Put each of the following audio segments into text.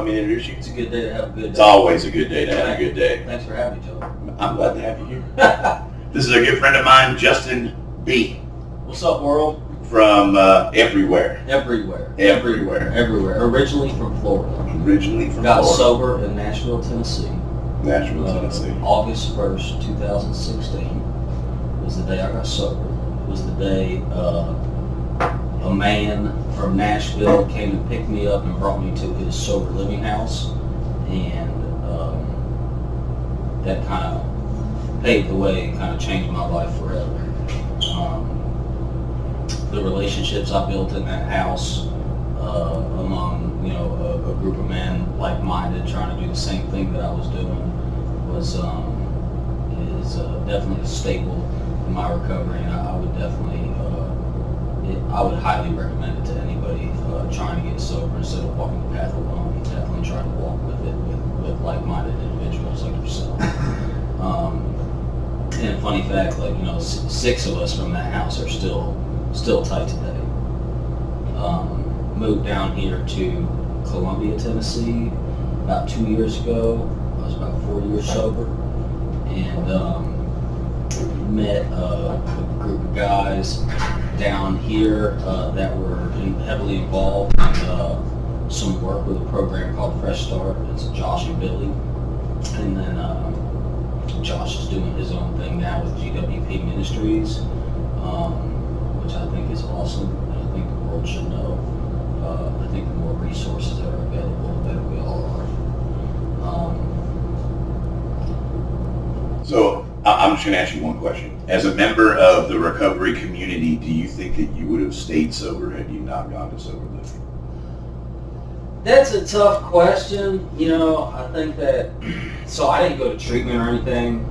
me to introduce you. It's a good day to have a good day. It's always a good day to have a good day. Thanks for having me, Joe. I'm glad to have you here. This is a good friend of mine, Justin B. What's up, world? From everywhere. Everywhere. Originally from Florida. Got sober in Nashville, Tennessee. August 1st, 2016 was the day I got sober. It was the day a man from Nashville came and picked me up and brought me to his sober living house, and that kind of paved the way, kind of changed my life forever. The relationships I built in that house among a group of men like-minded trying to do the same thing that I was doing was is definitely a staple in my recovery, and I would definitely I would highly recommend it to anybody trying to get sober. Instead of walking the path alone, definitely try to walk with it with like-minded individuals like yourself. And funny fact, 6 of us from that house are still tight today. Moved down here to Columbia, Tennessee about 2 years ago. I was about 4 years sober, and met a group of guys down here that were heavily involved in some work with a program called Fresh Start. It's Josh and Billy, and then Josh is doing his own thing now with GWP Ministries, which I think is awesome, and I think the world should know. I think the more resources that are available, the better we all are. So I'm just going to ask you one question. As a member of the recovery community, do you think that you would have stayed sober had you not gone to sober living? That's a tough question. I think that, so I didn't go to treatment or anything,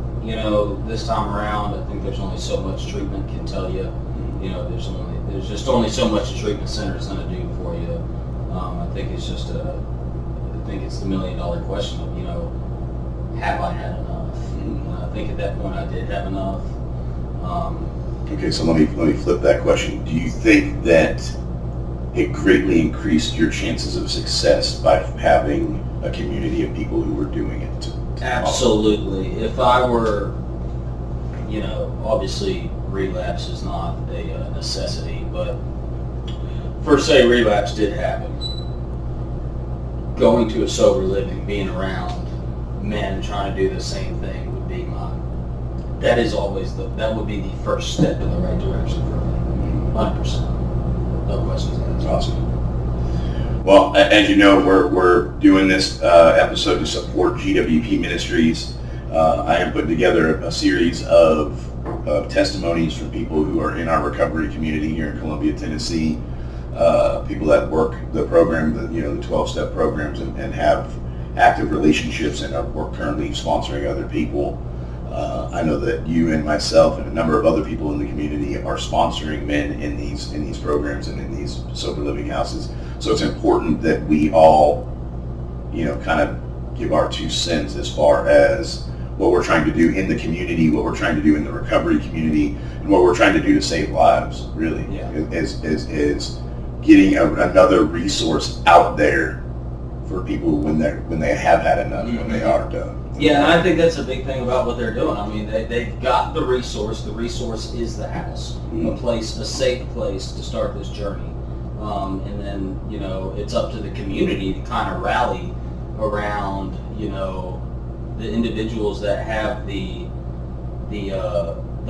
this time around. I think there's only so much treatment can tell you. There's just only so much a treatment center is going to do for you. I think it's just it's the $1 million question of, have I had enough? And I think at that point I did have enough. Okay, so let me flip that question. Do you think that it greatly increased your chances of success by having a community of people who were doing it? Absolutely. If I were, obviously relapse is not a necessity, but per se relapse did happen. Going to a sober living, being around men trying to do the same thing would be that would be the first step in the right direction for me. 100%. No questions asked. Awesome. Well, as you know, we're doing this episode to support GWP Ministries. I am putting together a series of testimonies from people who are in our recovery community here in Columbia, Tennessee. People that work the program, the 12-step programs, and have active relationships and are currently sponsoring other people. I know that you and myself and a number of other people in the community are sponsoring men in these programs and in these sober living houses. So it's important that we all, kind of give our 2 cents as far as what we're trying to do in the community, what we're trying to do in the recovery community, and what we're trying to do to save lives. Really, is getting another resource out there for people when they have had enough, when they are done. Yeah, and I think that's a big thing about what they're doing. I mean, they've got the resource. The resource is the house, a safe place to start this journey. And then, it's up to the community to kind of rally around, the individuals that have the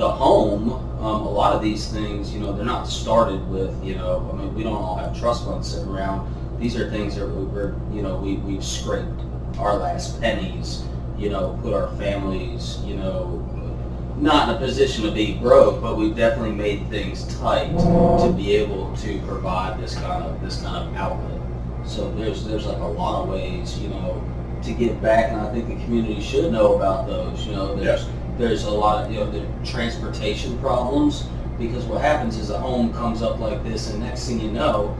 home. A lot of these things, they're not started with, we don't all have trust funds sitting around. These are things that we've scraped our last pennies, put our families, not in a position to be broke, but we've definitely made things tight to be able to provide this kind of outlet. So there's a lot of ways, to give back, and I think the community should know about those. There's a lot of the transportation problems, because what happens is a home comes up like this, and next thing you know,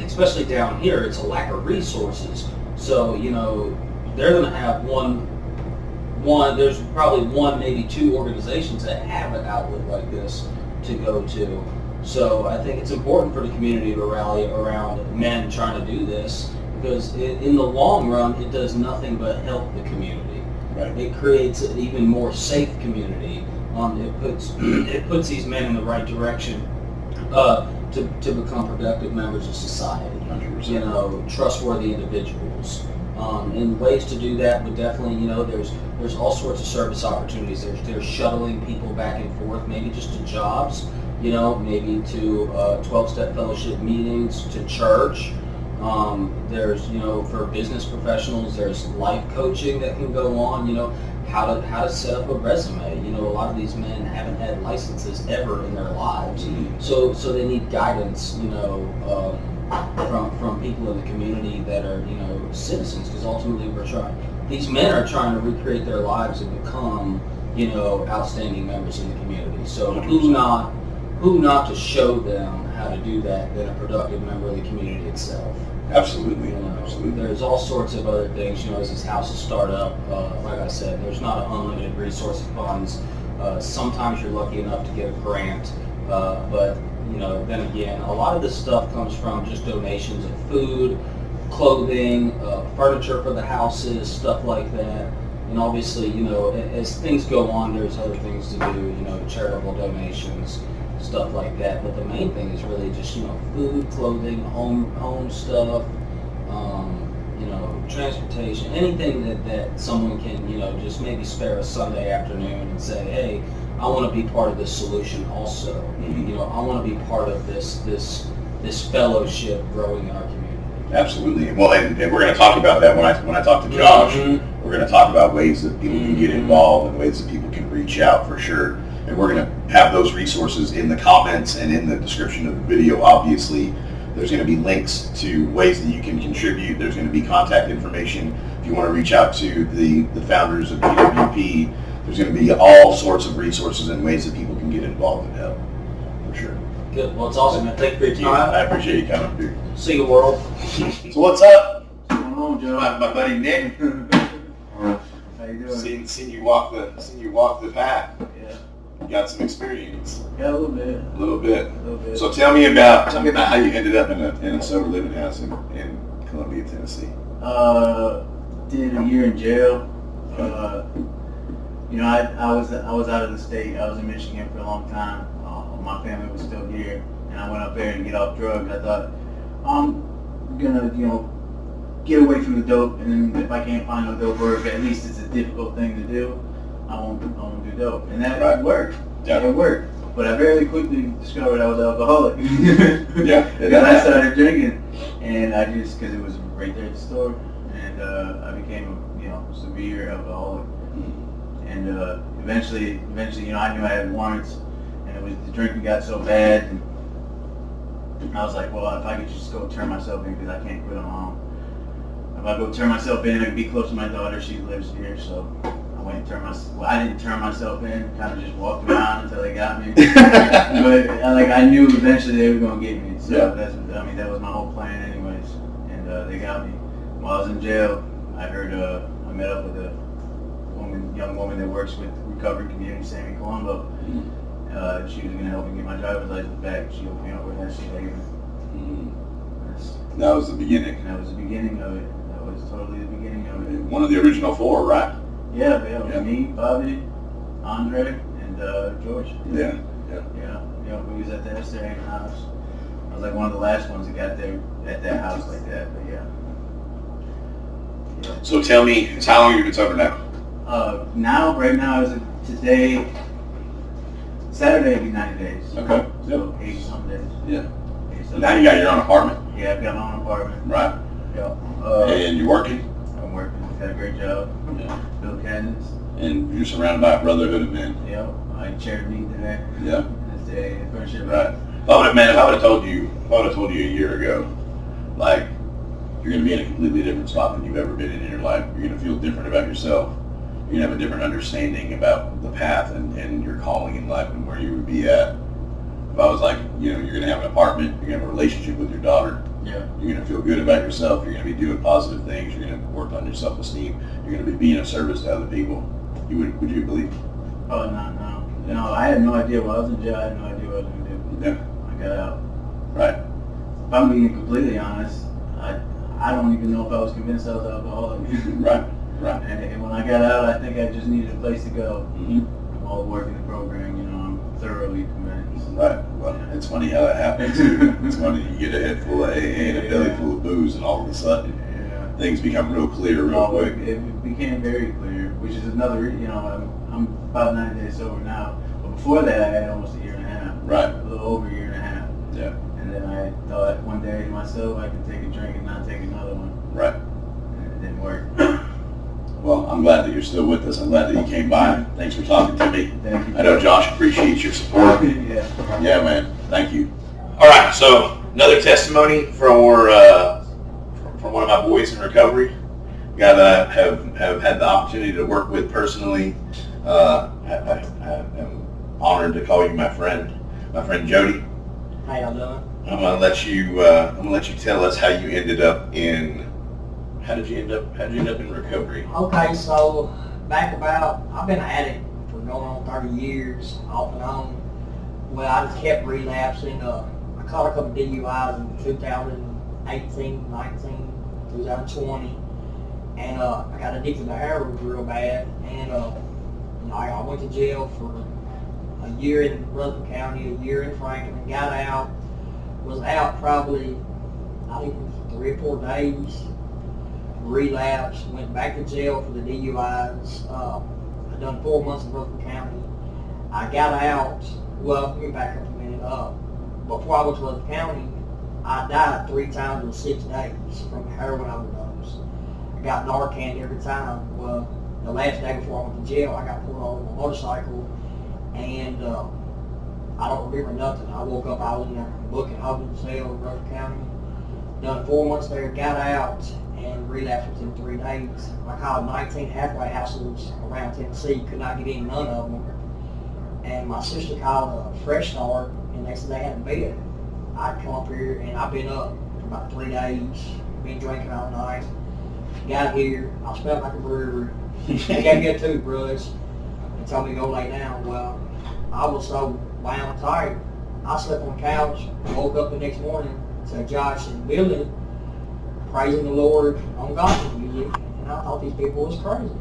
especially down here, it's a lack of resources. So they're going to have one. There's probably 1, maybe 2 organizations that have an outlet like this to go to. So I think it's important for the community to rally around men trying to do this, because in the long run, it does nothing but help the community. Right. It creates an even more safe community. It puts these men in the right direction to become productive members of society. 100%. You know, trustworthy individuals. And ways to do that would definitely, you know, there's all sorts of service opportunities. There's shuttling people back and forth, maybe just to jobs, you know, maybe to 12-step fellowship meetings, to church. There's, you know, for business professionals, there's life coaching that can go on, you know, how to set up a resume. You know, a lot of these men haven't had licenses ever in their lives, so they need guidance, you know, from people in the community that are, you know, citizens, because ultimately these men are trying to recreate their lives and become, you know, outstanding members in the community. So 100%. who not to show them how to do that than a productive member of the community itself. Absolutely. You know, Absolutely. there's all sorts of other things, you know, as these houses start up, like I said, there's not an unlimited resource of funds. Sometimes you're lucky enough to get a grant, but you know, then again, a lot of this stuff comes from just donations of food, clothing, furniture for the houses, stuff like that. And obviously, you know, as things go on, there's other things to do, you know, charitable donations, stuff like that. But the main thing is really just, you know, food, clothing, home stuff, you know, transportation, anything that someone can, you know, just maybe spare a Sunday afternoon and say, hey, I want to be part of this solution also. Mm-hmm. You know, I want to be part of this fellowship growing in our community. Absolutely. Well, and we're going to talk about that when I talk to Josh. Mm-hmm. We're going to talk about ways that people can get involved and ways that people can reach out for sure. And we're going to have those resources in the comments and in the description of the video. Obviously, there's going to be links to ways that you can contribute. There's going to be contact information if you want to reach out to the founders of GWP. There's going to be all sorts of resources and ways that people can get involved and help, for sure. Good. Well, it's awesome, man. Thank you for your time. I appreciate you coming through. See you, world. So what's up? What's going on, Joe? My buddy Nick. How you doing? Seen you walk the path. Yeah. You got some experience. Yeah, a little bit. A little bit. A little bit. So tell me about how you ended up in a sober living house in Columbia, Tennessee. Did a year in jail. You know, I was out of the state. I was in Michigan for a long time. My family was still here, and I went up there to get off drugs. I thought, I'm gonna, you know, get away from the dope, and then if I can't find no dope, or if at least it's a difficult thing to do, I won't do dope. And that Right. worked. Yeah. It worked. But I very quickly discovered I was alcoholic. Yeah. Because I started drinking, and because it was right there at the store, and I became a, you know, severe alcoholic. And eventually, you know, I knew I had warrants, and it was the drinking got so bad, and I was like, well, if I could just go turn myself in, because I can't quit on my own. If I go turn myself in, I could be close to my daughter. She lives here, so I went and turned myself. Well, I didn't turn myself in. Kind of just walked around until they got me. But I knew eventually they were gonna get me. So Yeah. that was my whole plan, anyways. And they got me. While I was in jail, I met up with a young woman that works with Recovery Community, Sammy Colombo. She was gonna help me get my driver's license back. She hooked me up with that shit. That was the beginning. That was the beginning of it. That was totally the beginning of it. One of the original four, right? Yeah, it was me, Bobby, Andre, and George. Yeah. Yeah, we was at the Esther house. I was like one of the last ones that got there at that house like that, but yeah. So tell me, how long have you been sober now? Right now, as of today, Saturday will be 90 days. Okay. So 80-some days. Yeah. 80-some Now you got your own apartment, Yeah, I've got my own apartment. right? Yeah. And you're working, I'm working. Got a great job. Yeah. Bill Candace. and you're surrounded by a brotherhood of men. Yep. I chaired meeting today. Yeah. That's the friendship. Right. If I would have told you a year ago, like, you're going to be in a completely different spot than you've ever been in your life. You're going to feel different about yourself. You're going to have a different understanding about the path and your calling in life and where you would be at. If I was like, you're going to have an apartment, you're going to have a relationship with your daughter, Yeah. you're going to feel good about yourself, you're going to be doing positive things, you're going to work on your self-esteem, you're going to be being of service to other people, would you believe? Oh, no. No, I had no idea. While I was in jail, I had no idea what I was going to do. Yeah. I got out. Right. If I'm being completely honest, I don't even know if I was convinced I was alcoholic. Right, right. And when I got out, I think I just needed a place to go. Mm-hmm. While working the program, I'm thoroughly convinced. Right. Well, it's funny how that happens. It's funny, you get a head full of AA and a belly full of booze, and all of a sudden, things become real clear real quick. It became very clear, which is another, I'm about 9 days sober now. But before that, I had almost a year and a half. Right. A little over a year and a half. Yeah. And then I thought one day to myself, I could take a drink and not take another one. Right. And it didn't work. Well, I'm glad that you're still with us. I'm glad that you came by. Thanks for talking to me. Thank you. I know Josh appreciates your support. Yeah. Yeah, man. Thank you. All right. So another testimony from one of my boys in recovery, a guy that I have had the opportunity to work with personally. I am honored to call you my friend Jody. How y'all doing? I'm gonna let you tell us how you ended up in. How did you end up in recovery? Okay, so I've been an addict for going on 30 years, off and on. Well, I just kept relapsing. I caught a couple DUIs in 2018, 19, 2020, and I got addicted to heroin real bad. And I went to jail for a year in Rutherford County, a year in Franklin, got out. Was out probably, I think, 3 or 4 days. Relapsed, went back to jail for the DUIs. I done 4 months in Rutherford County. I got out, well, let me back up a minute. Before I went to Rutherford County, I died 3 times in 6 days from heroin overdose. I got Narcan every time. Well, the last day before I went to jail, I got pulled over on a motorcycle, and I don't remember nothing. I woke up, I was in there booking holding cell in Rutherford County. Done 4 months there, got out, and relapsed within 3 days. I called 19 halfway houses around Tennessee, could not get in none of them. And my sister called a Fresh Start, and they said they had a bed. I'd come up here, and I've been up for about 3 days, been drinking all night. Got here, I smelled like a brewer. They gave me a toothbrush and told me to go lay down. Well, I was so wound tired. I slept on the couch, woke up the next morning to Josh and Billy praising the Lord on gospel music, and I thought these people was crazy.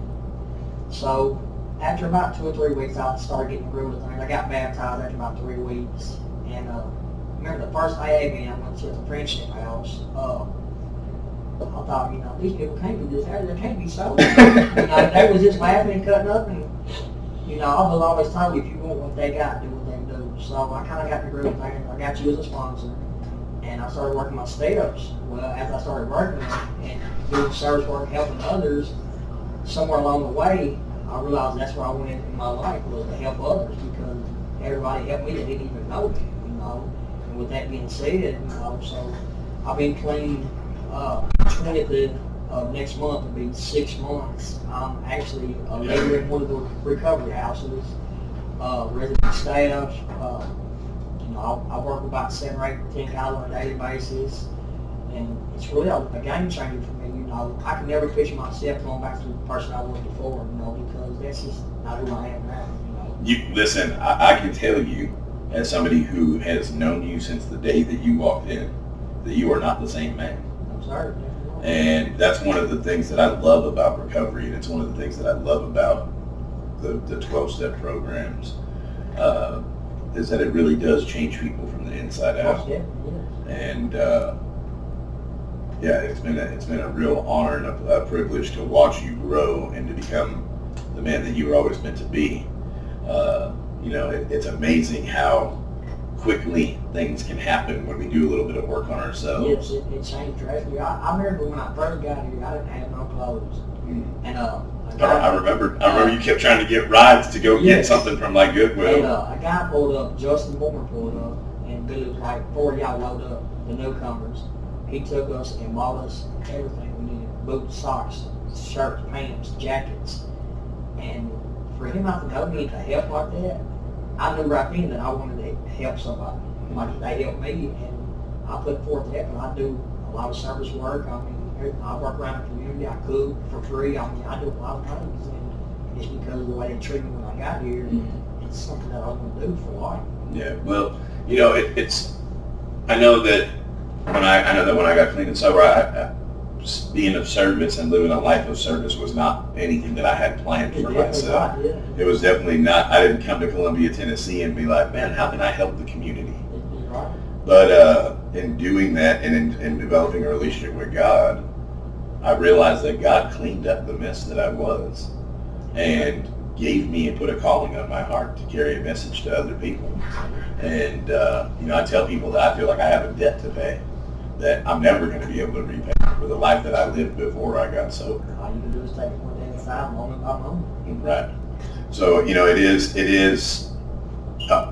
So after about 2 or 3 weeks, I started getting the groove of things. I got baptized after about 3 weeks, and remember the first AA meeting I went to at the Friendship House. I thought, these people can't be this, they can't be so. They was just laughing and cutting up, and I was always told, if you want what they got, do what they do. So I kind of got the groove of things. I got you as a sponsor. And I started working my steps. Well, after I started working and doing service work, helping others, somewhere along the way, I realized that's where I went in my life, was to help others, because everybody helped me that didn't even know me, And with that being said, so I've been clean. 20th of next month will be 6 months. I'm actually a leader in one of the recovery houses, resident staff. I work with about 7 or 8 or 10 guys on a daily basis, and it's really a game changer for me. I can never picture myself going back to the person I was before, because that's just not who I am now. You listen. I can tell you, as somebody who has known you since the day that you walked in, that you are not the same man. I'm sorry. And that's one of the things that I love about recovery, and it's one of the things that I love about the 12-step programs. Is that it really does change people from the inside out. Yeah. And it's been a real honor and a privilege to watch you grow and to become the man that you were always meant to be. It's amazing how quickly things can happen when we do a little bit of work on ourselves. Yes, it changed drastically. I remember when I first got here, I didn't have no clothes, and I remember you kept trying to get rides to go get something from like Goodwill. And a guy pulled up, Justin Moore pulled up, and Billy was like, 4 of y'all load up, the newcomers. He took us and bought us everything we needed: boots, socks, shirts, pants, jackets. And for him not to know me to help like that, I knew right then that I wanted to help somebody. Like they helped me, and I put forth the effort. I do a lot of service work. I work around the community. I cook for free. I do a lot of things, and it's because of the way they treated me when I got here. It's something that I want to do for life. Yeah, well, it's. I know that when I got clean and sober, being of service and living a life of service was not anything that I had planned for myself. Right, yeah. It was definitely not. I didn't come to Columbia, Tennessee and be like, man, how can I help the community? Right. But in doing that and in developing a relationship with God, I realized that God cleaned up the mess that I was and gave me and put a calling on my heart to carry a message to other people. And, I tell people that I feel like I have a debt to pay that I'm never going to be able to repay for the life that I lived before I got sober. All you can do is take it one day at a time, moment by moment. Right. So,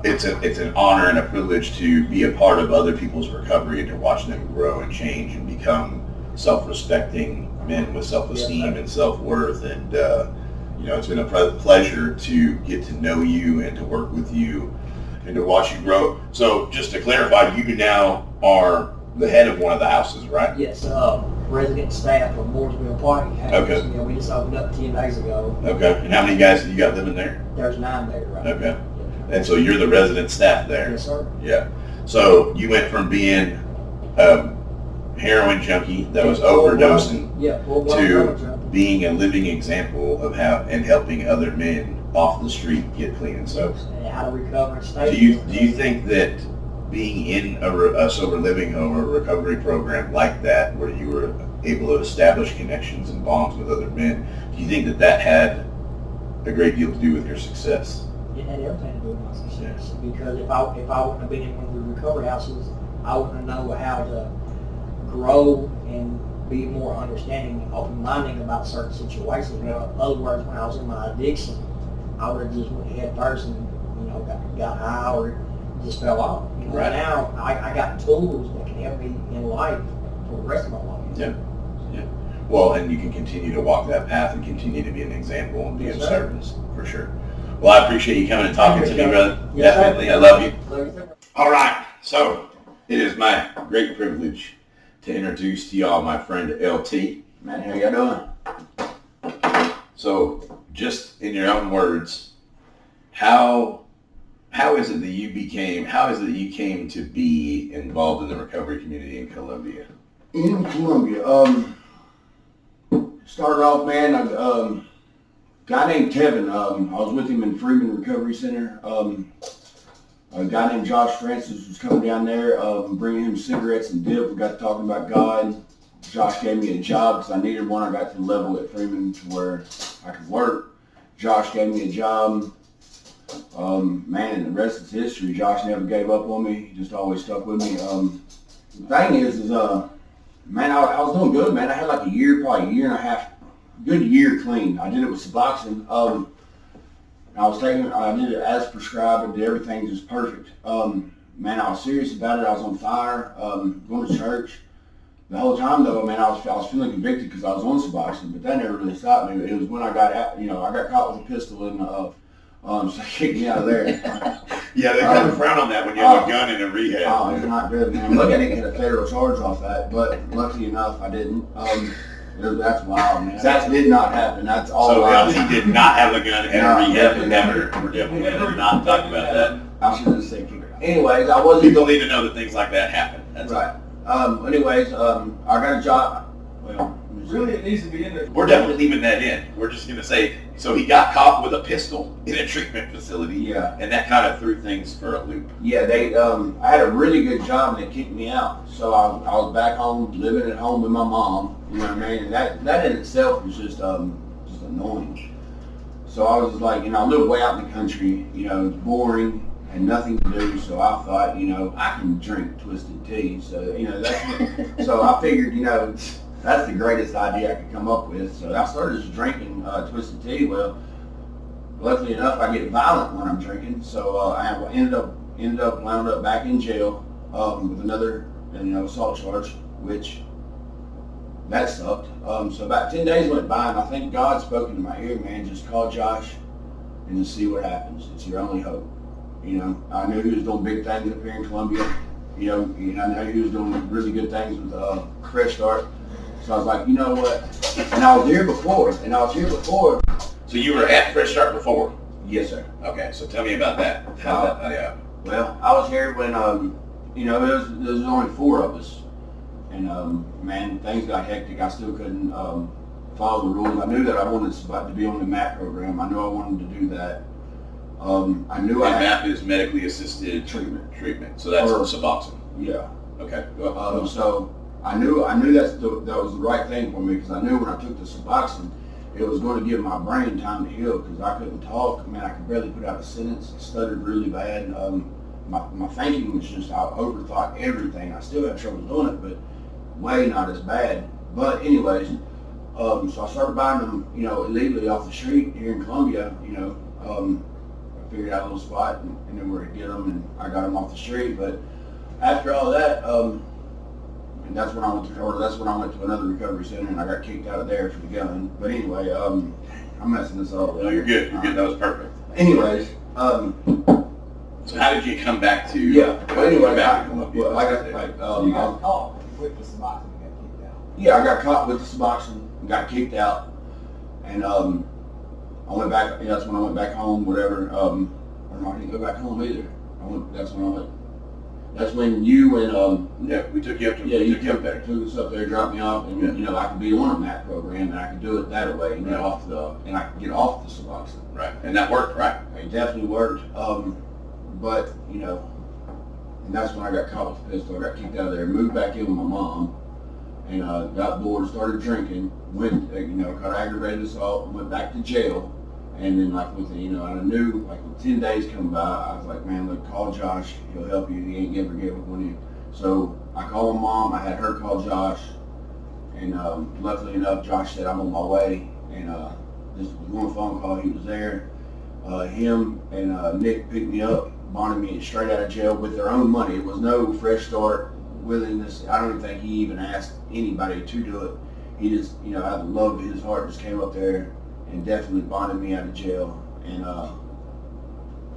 it's an honor and a privilege to be a part of other people's recovery and to watch them grow and change and become self-respecting men with self-esteem and self-worth. And, it's been a pleasure to get to know you and to work with you and to watch you grow. So just to clarify, you now are the head of one of the houses, right? Yes, resident staff of Mooresville Park. Okay. We just opened up 10 days ago. Okay. And how many guys have you got living there? There's 9 there, right? Okay. And so you're the resident staff there? Yes, sir. Yeah. So you went from being a heroin junkie that was overdosing to being a living example of how and helping other men off the street get clean and sober. And how to recover and stay. Do you think that being in a sober living or a recovery program like that, where you were able to establish connections and bonds with other men, do you think that had a great deal to do with your success? It had everything to do with my success. Because if I wouldn't have been in one of the recovery houses, I wouldn't know how to grow and be more understanding and open-minded about certain situations. In other words, when I was in my addiction, I would have just went head first and got high or just fell off. Right. Now I got tools that can help me in life for the rest of my life. Yeah. Yeah. Well, and you can continue to walk that path and continue to be an example and be of service for sure. Well, I appreciate you coming and talking to me, brother. Yes, definitely. sir. I love you. All right. So it is my great privilege to introduce to y'all my friend LT. Man, how y'all doing? So just in your own words, how is it that you came to be involved in the recovery community in Columbia? In Columbia, started off, man, a guy named Kevin, I was with him in Freeman Recovery Center. A guy named Josh Francis was coming down there, bringing him cigarettes and dip. We got talking about God. Josh gave me a job because I needed one. I got to the level at Freeman to where I could work. Josh gave me a job. Man, and the rest is history. Josh never gave up on me. He just always stuck with me. The thing is man, I was doing good, man. I had like probably a year and a half, good year clean. I did it with Suboxone. I did it as prescribed. I did everything just perfect. Man, I was serious about it. I was on fire, going to church. The whole time though, man, I was feeling convicted because I was on Suboxone, but that never really stopped me. It was when I got out, I got caught with a pistol in so they kicked me out of there. Yeah, they kind of frown on that when you have a gun in a rehab. Oh, it's not good, man. Look, I didn't get a federal charge off that, but luckily enough, I didn't. That's wild, man. That did not happen. That's all. So LT did not have a gun in a rehab, and we're definitely going to not talk about that. I should have said kicker. Anyways, I wasn't. People need to know that things like that happen. That's right. Anyways, I got a job. Well, Really, it needs to be in there. We're definitely leaving that in. We're just going to say, so he got caught with a pistol in a treatment facility. Yeah. And that kind of threw things for a loop. Yeah, I had a really good job and they kicked me out. So I was back home, living at home with my mom. You know what I mean? And that in itself was just annoying. So I was just like, I lived way out in the country. It was boring, had nothing to do. So I thought, I can drink twisted tea. So so I figured, that's the greatest idea I could come up with. So I started just drinking twisted tea. Well, luckily enough, I get violent when I'm drinking. So I ended up wound up back in jail with another assault charge, which that sucked. So about 10 days went by, and I think God spoke into my ear, man, just call Josh and just see what happens. It's your only hope. I knew he was doing big things up here in Columbia. I know he was doing really good things with Fresh Start. So I was like, you know what? And I was here before. So you were at Fresh Start before? Yes, sir. Okay, so tell me about that. Yeah. Well, I was here when, there was only 4 of us. And man, things got hectic. I still couldn't follow the rules. I knew that I wanted to be on the MAP program. I knew I wanted to do that. I knew And I had MAP is medically assisted treatment. So that's Or- Suboxone. Yeah. Okay. Well, So I knew that was the right thing for me, because I knew when I took the Suboxone, it was going to give my brain time to heal, because I couldn't talk. Man, I could barely put out a sentence. I stuttered really bad. My thinking was just, I overthought everything. I still had trouble doing it, but way not as bad. But anyways, so I started buying them, illegally off the street here in Columbia. I figured out a little spot and knew where to get them, and I got them off the street. But after all that, and that's when I went to another recovery center, and I got kicked out of there for the gun. But anyway, I'm messing this up. no, you're good. You're good. That was perfect. Anyways, So how did you come back to? yeah. How But did you anyway, come back to Columbia? I got So you got caught with the Suboxone and got kicked out. yeah, I got caught with the Suboxone and got kicked out, and I went back. Yeah, that's when I went back home. Whatever. Or no, I didn't go back home either. That's when I went. That's when you and Yeah, we took you up to. yeah, we you took you up there. took us up there, dropped me off, and Yeah. I could be on that program, and I could do it that way, and Right. I could get off the Suboxone. Right, and that worked, right? It definitely worked. But and that's when I got caught with the pistol. I got kicked out of there, moved back in with my mom, and got bored, started drinking, went, caught aggravated assault, went back to jail, and then I knew, with 10 days come by, I was like, man, look, call Josh, he'll help you, he ain't ever give up on you. So I called my mom, I had her call Josh, and luckily enough, Josh said, I'm on my way, and just with one phone call, he was there. Him and Nick picked me up, bonded me straight out of jail with their own money. It was no fresh start willingness. I don't even think he even asked anybody to do it. He just, out of the love of his heart, just came up there and definitely bonded me out of jail. And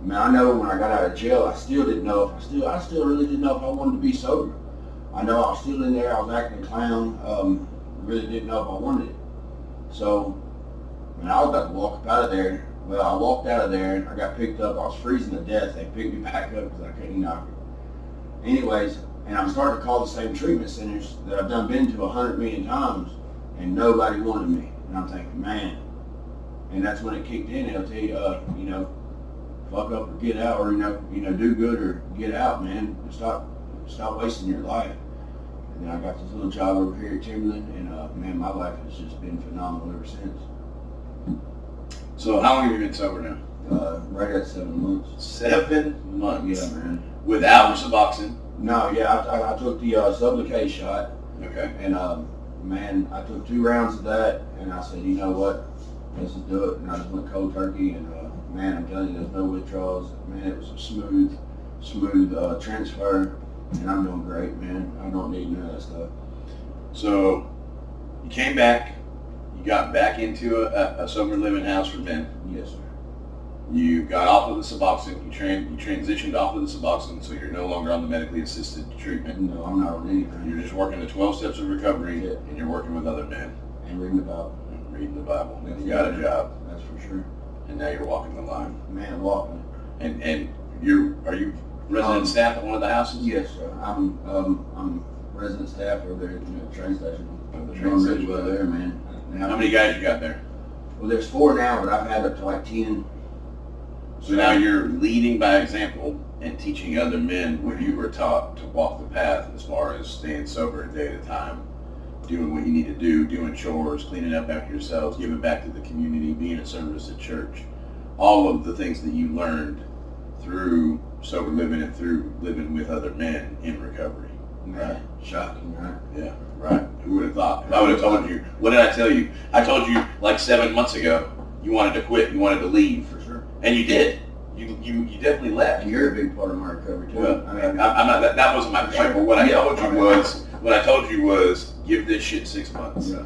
man, I know when I got out of jail, I still really didn't know if I wanted to be sober. I know I was still in there. I was acting a clown. Really didn't know if I wanted it. So, man, I was about to walk up out of there. Well, I walked out of there, I got picked up, I was freezing to death. They picked me back up because I couldn't knock it. Anyways, and I'm starting to call the same treatment centers that I've been to 100 million times, and nobody wanted me. And I'm thinking, man, and that's when it kicked in. They'll tell you, fuck up or get out, or do good or get out, man. Stop wasting your life. And then I got this little job over here at Timberland, and man, my life has just been phenomenal ever since. So how long have you been sober now? Right at 7 months. 7 months. Yeah, man. Without Suboxone? No, yeah, I took the Sublocade shot, Okay. and man, I took 2 rounds of that, and I said, you know what, let's just do it. And I just went cold turkey, and man, I'm telling you, there's no withdrawals. Man, it was a smooth transfer, and I'm doing great, man. I don't need none of that stuff. So you came back, you got back into a sober living house for men. Yes, sir. You got off of the Suboxone, you transitioned off of the Suboxone, so you're no longer on the medically assisted treatment. No, I'm not on anything. You're just working the 12 steps of recovery, Yeah. and you're working with other men, And reading the Bible. and reading the Bible. That's You got a it. job, That's for sure. and now you're walking the line. Man, walking. And are you resident staff at one of the houses? Yes, sir. I'm resident staff over there at the train station. At the Doing train really station. well there, man. How many guys you got there? Well, there's 4 now, but I've had up to like 10. So now you're leading by example and teaching other men what you were taught to walk the path, as far as staying sober a day at a time, doing what you need to do, doing chores, cleaning up after yourselves, giving back to the community, being a service at church. All of the things that you learned through sober living and through living with other men in recovery. Right. Shocking, right? Yeah, right. Who would have thought? If I would have told you, what did I tell you? I told you like 7 months ago, you wanted to quit, you wanted to leave. For sure. And you did. You definitely left. And you're a big part of my recovery too. Well, I mean, I'm not. That wasn't my point. But what I told you was, give this shit 6 months. yeah.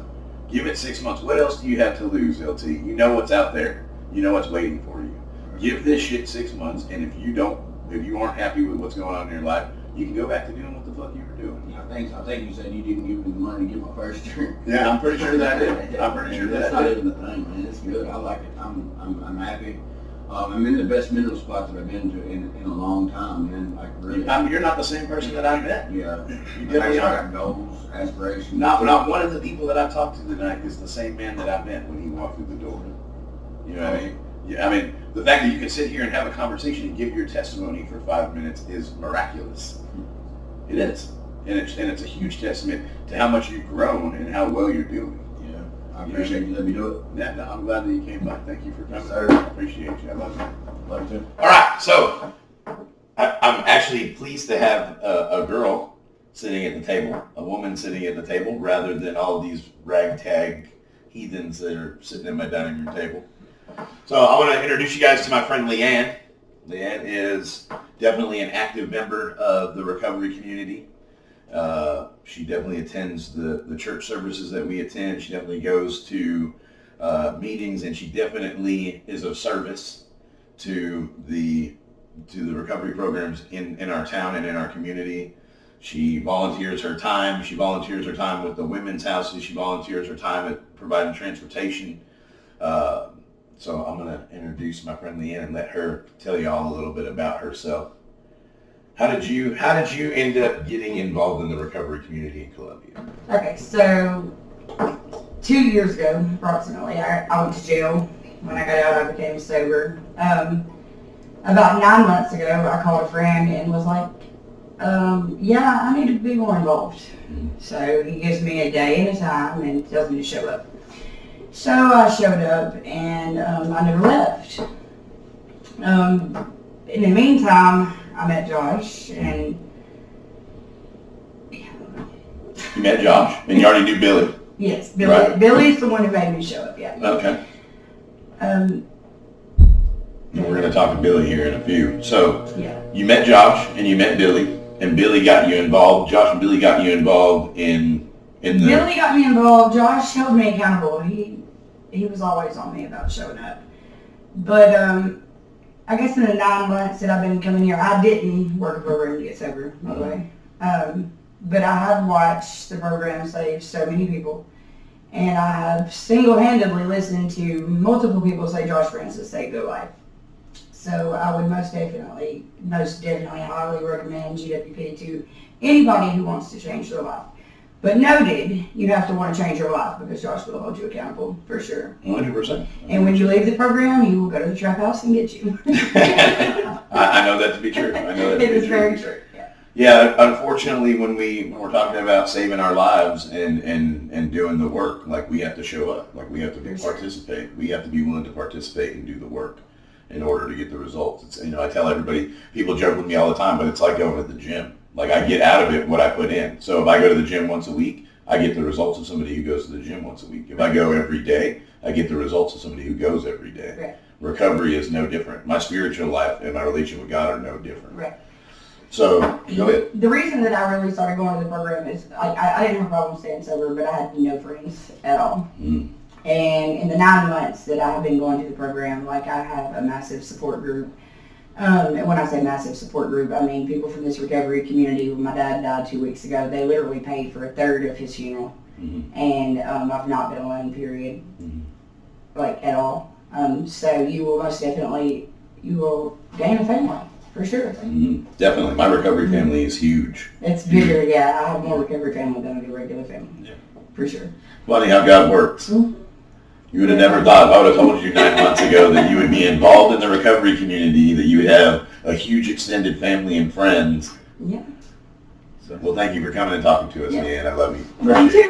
Give it 6 months. What else do you have to lose, LT? You know what's out there. You know what's waiting for you. Give this shit 6 months, and if you aren't happy with what's going on in your life, you can go back to doing what the fuck you were doing. I think you said you didn't give me the money to get my first drink. Yeah, I'm pretty sure that I did. I'm pretty sure That's that I not did. even the thing, man. It's good. I like it. I'm happy. I'm in the best mental spot that I've been to in a long time, man. Like really. You're not the same person that I met. Yeah. You definitely I are. got goals, aspirations. Not one of the people that I've talked to tonight is the same man that I met when he walked through the door. You know what I mean? Yeah, I mean, the fact that you can sit here and have a conversation and give your testimony for 5 minutes is miraculous. It is. And it's a huge testament to how much you've grown and how well you're doing. Yeah. I appreciate you letting me do it. Yeah, no, I'm glad that you came by. Thank you for coming. Yes, sir. I appreciate you. I love you. Love you too. All right, so I'm actually pleased to have a girl sitting at the table, a woman sitting at the table, rather than all these ragtag heathens that are sitting at my dining room table. So I want to introduce you guys to my friend Leanne. Leanne is definitely an active member of the recovery community. She definitely attends the church services that we attend. She definitely goes to meetings, and she definitely is of service to the recovery programs in our town and in our community. She volunteers her time. She volunteers her time with the women's houses. She volunteers her time at providing transportation. So I'm going to introduce my friend Leanne and let her tell you all a little bit about herself. How did you end up getting involved in the recovery community in Columbia? Okay, so 2 years ago, approximately, I went to jail. When I got out, I became sober. About 9 months ago, I called a friend and was like, yeah, I need to be more involved. So he gives me a day and a time and tells me to show up. So I showed up, and I never left. In the meantime, I met Josh, and You met Josh, and you already knew Billy. yes, Billy. Right. Billy's the one who made me show up. Yeah. Okay. Um, We're going to talk to Billy here in a few. So yeah. you met Josh, and you met Billy, and Billy got you involved. Josh and Billy got you involved in the... Billy got me involved. Josh held me accountable. He was always on me about showing up. But I guess in the 9 months that I've been coming here, I didn't work a program to get sober, by the way. But I have watched the program save so many people. And I have single-handedly listened to multiple people say Josh Francis saved their life. So I would most definitely highly recommend GWP to anybody who wants to change their life. But noted, you have to want to change your life because Josh will hold you accountable for sure. 100%. And when you leave the program, he will go to the trap house and get you. I know that to be true. I know that to be true. It is very true. Yeah. Yeah, unfortunately, when we're talking about saving our lives and doing the work, like we have to show up, like we have to participate. We have to be willing to participate and do the work in order to get the results. It's, I tell everybody, people joke with me all the time, but it's like going to the gym. Like I get out of it what I put in. So if I go to the gym once a week, I get the results of somebody who goes to the gym once a week. If I go every day, I get the results of somebody who goes every day. Right. Recovery is no different. My spiritual life and my relationship with God are no different. Right. So go ahead. The reason that I really started going to the program is I didn't have a problem staying sober, but I had no friends at all. And in the 9 months that I have been going to the program, like I have a massive support group. And when I say massive support group, I mean people from this recovery community. When my dad died 2 weeks ago, they literally paid for a third of his funeral. And I've not been alone, period, like at all. So you will most definitely, you will gain a family, for sure. Definitely. My recovery family is huge. It's bigger, yeah. I have more recovery family than a regular family, for sure. Funny how God works. You would have never thought, if I would have told you 9 months ago that you would be involved in the recovery community, that you would have a huge extended family and friends. Yeah. So, well, thank you for coming and talking to us, Yeah. man. I love you. Me too.